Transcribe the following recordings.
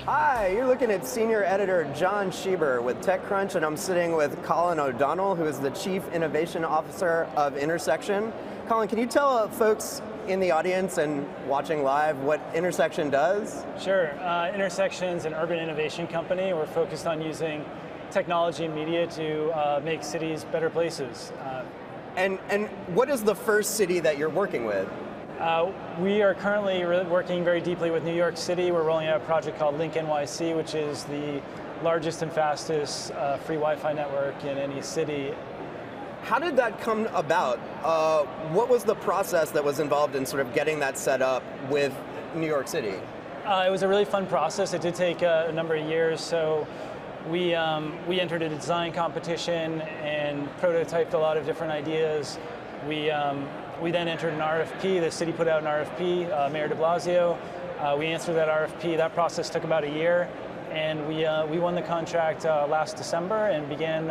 Hi, you're looking at Senior Editor Jon Shieber with TechCrunch, and I'm sitting with Colin O'Donnell, who is the Chief Innovation Officer of Intersection. Colin, can you tell folks in the audience and watching live what Intersection does? Sure. Intersection's an urban innovation company. We're focused on using technology and media to make cities better places. And what is the first city that you're working with? We are currently working very deeply with New York City. We're rolling out a project called Link NYC, which is the largest and fastest free Wi-Fi network in any city. How did that come about? What was the process that was involved in sort of getting that set up with New York City? It was a really fun process. It did take a number of years. So we entered a design competition and prototyped a lot of different ideas. We then entered an RFP. The city put out an RFP, Mayor de Blasio. We answered that RFP. That process took about a year, and we won the contract last December and began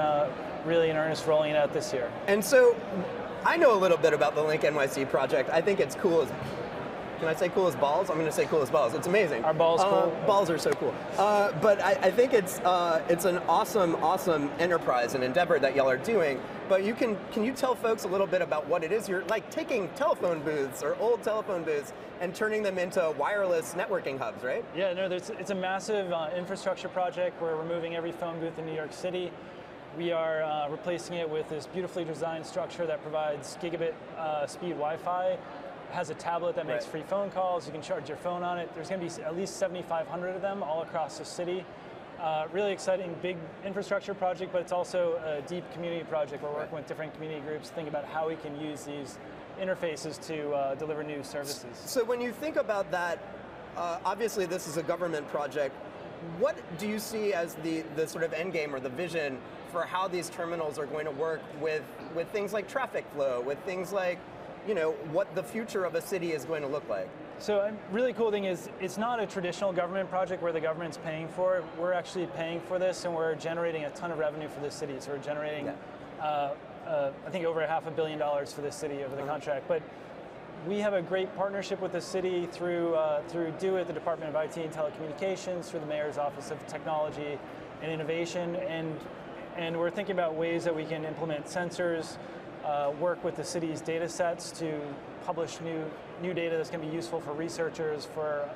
really in earnest rolling it out this year. And so, I know a little bit about the Link NYC project. I think it's cool as, can I say cool as balls? I'm going to say cool as balls. It's amazing. Are balls cool? Balls are so cool. But I think it's an awesome enterprise and endeavor that y'all are doing. But can you tell folks a little bit about what it is? You're like taking telephone booths or old telephone booths and turning them into wireless networking hubs, right? Yeah, no, it's a massive infrastructure project. We're removing every phone booth in New York City. We are replacing it with this beautifully designed structure that provides gigabit speed Wi-Fi. Has a tablet that makes free phone calls. You can charge your phone on it. There's going to be at least 7,500 of them all across the city. Really exciting, big infrastructure project, but it's also a deep community project. We're working with different community groups, think about how we can use these interfaces to deliver new services. So when you think about that, obviously this is a government project. What do you see as the sort of end game or the vision for how these terminals are going to work with things like traffic flow, with things like, you know, what the future of a city is going to look like? So a really cool thing is it's not a traditional government project where the government's paying for it. We're actually paying for this, and we're generating a ton of revenue for the city. So we're generating, I think, over $500 million for this city over the contract. But we have a great partnership with the city through DO-IT, the Department of IT and Telecommunications, through the Mayor's Office of Technology and Innovation, and we're thinking about ways that we can implement sensors, work with the city's data sets to publish new data that's going to be useful for researchers, for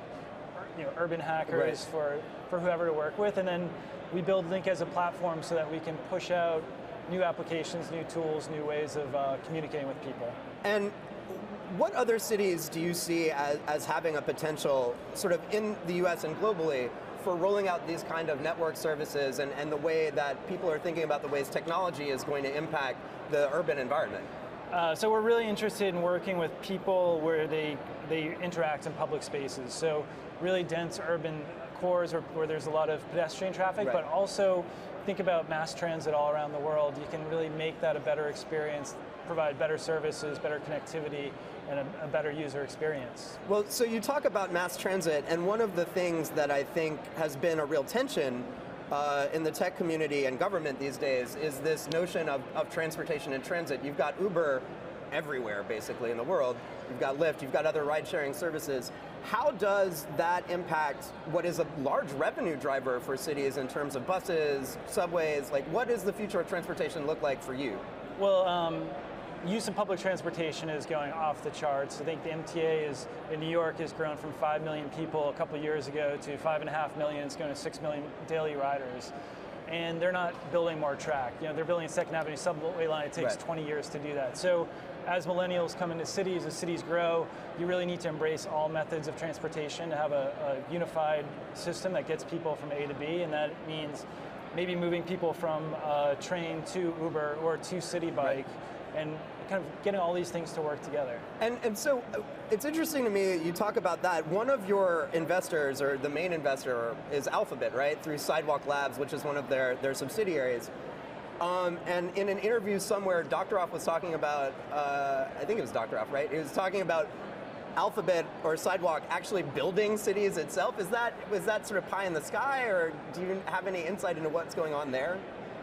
urban hackers, for whoever to work with, and then we build Link as a platform so that we can push out new applications, new tools, new ways of communicating with people. And what other cities do you see as having a potential, sort of in the US and globally, for rolling out these kind of network services and the way that people are thinking about the ways technology is going to impact the urban environment? So we're really interested in working with people where they interact in public spaces. So really dense urban cores where there's a lot of pedestrian traffic, but also think about mass transit all around the world. You can really make that a better experience, provide better services, better connectivity, and a better user experience. Well, so you talk about mass transit, and one of the things that I think has been a real tension in the tech community and government these days is this notion of transportation and transit. You've got Uber everywhere, basically, in the world. You've got Lyft, you've got other ride-sharing services. How does that impact what is a large revenue driver for cities in terms of buses, subways? Like, what does the future of transportation look like for you? Well, use of public transportation is going off the charts. I think the MTA in New York has grown from 5 million people a couple years ago to 5.5 million. It's going to 6 million daily riders. And they're not building more track. You know, they're building a Second Avenue subway line. It takes 20 years to do that. So as millennials come into cities, as cities grow, you really need to embrace all methods of transportation to have a unified system that gets people from A to B, and that means maybe moving people from train to Uber or to City Bike, and kind of getting all these things to work together. And so it's interesting to me you talk about that. One of your investors, or the main investor, is Alphabet, right? Through Sidewalk Labs, which is one of their subsidiaries. And in an interview somewhere, Dr. Off was talking about, I think it was Dr. Off, right? He was talking about Alphabet or Sidewalk actually building cities itself. Was that sort of pie in the sky, or do you have any insight into what's going on there?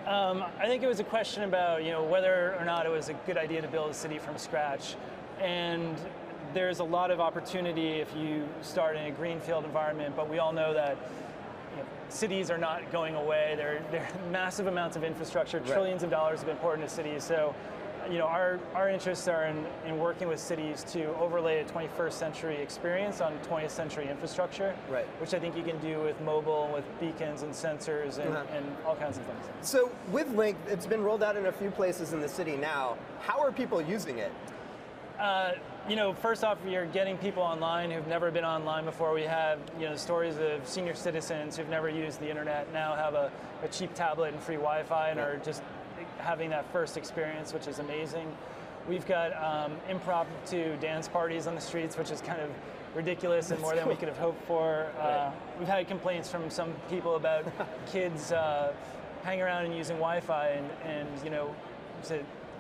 I think it was a question about whether or not it was a good idea to build a city from scratch, and there's a lot of opportunity if you start in a greenfield environment. But we all know that cities are not going away. They're massive amounts of infrastructure, trillions of dollars have been poured into cities. So, our interests are in working with cities to overlay a 21st century experience on 20th century infrastructure, which I think you can do with mobile, with beacons and sensors and all kinds of things. So with Link, it's been rolled out in a few places in the city now. How are people using it? First off, you're getting people online who've never been online before. We have, stories of senior citizens who've never used the internet now have a cheap tablet and free Wi-Fi and are just having that first experience, which is amazing. We've got impromptu dance parties on the streets, which is kind of ridiculous and more than we could have hoped for. We've had complaints from some people about kids hanging around and using Wi-Fi, and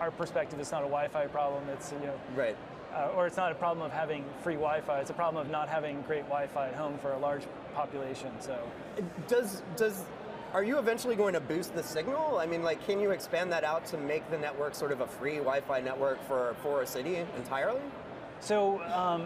our perspective, it's not a Wi-Fi problem. It's or it's not a problem of having free Wi-Fi. It's a problem of not having great Wi-Fi at home for a large population. So, are you eventually going to boost the signal? I mean, can you expand that out to make the network sort of a free Wi-Fi network for a city entirely? So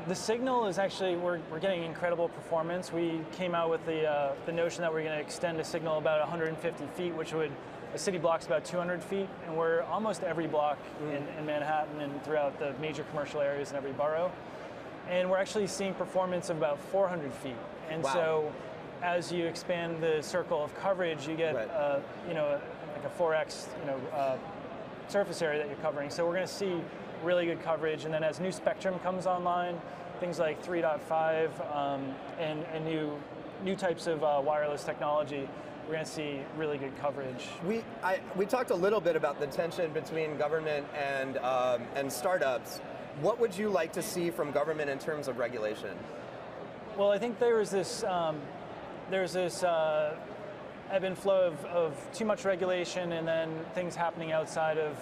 the signal is actually, we're getting incredible performance. We came out with the notion that we're going to extend a signal about 150 feet, which would, a city block's about 200 feet, and we're almost every block in Manhattan and throughout the major commercial areas in every borough. And we're actually seeing performance of about 400 feet. And so as you expand the circle of coverage, you get like a 4x surface area that you're covering. So we're going to see really good coverage, and then as new spectrum comes online, things like 3.5 and new types of wireless technology, we're going to see really good coverage. We talked a little bit about the tension between government and startups. What would you like to see from government in terms of regulation? Well, I think there's this ebb and flow of too much regulation and then things happening outside of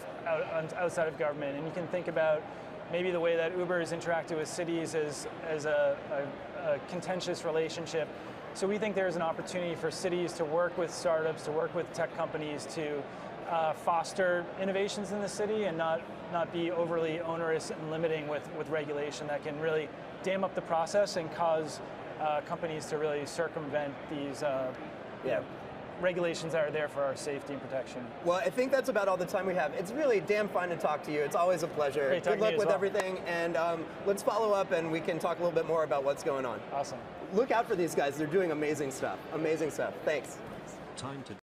government. And you can think about maybe the way that Uber has interacted with cities as a contentious relationship. So we think there's an opportunity for cities to work with startups, to work with tech companies to foster innovations in the city and not be overly onerous and limiting with regulation that can really dam up the process and cause companies to really circumvent these regulations that are there for our safety and protection. Well, I think that's about all the time we have. It's really damn fun to talk to you. It's always a pleasure. Great Good luck with well. everything, and let's follow up and we can talk a little bit more about what's going on. Awesome. Look out for these guys. They're doing amazing stuff. Amazing stuff. Thanks. Time to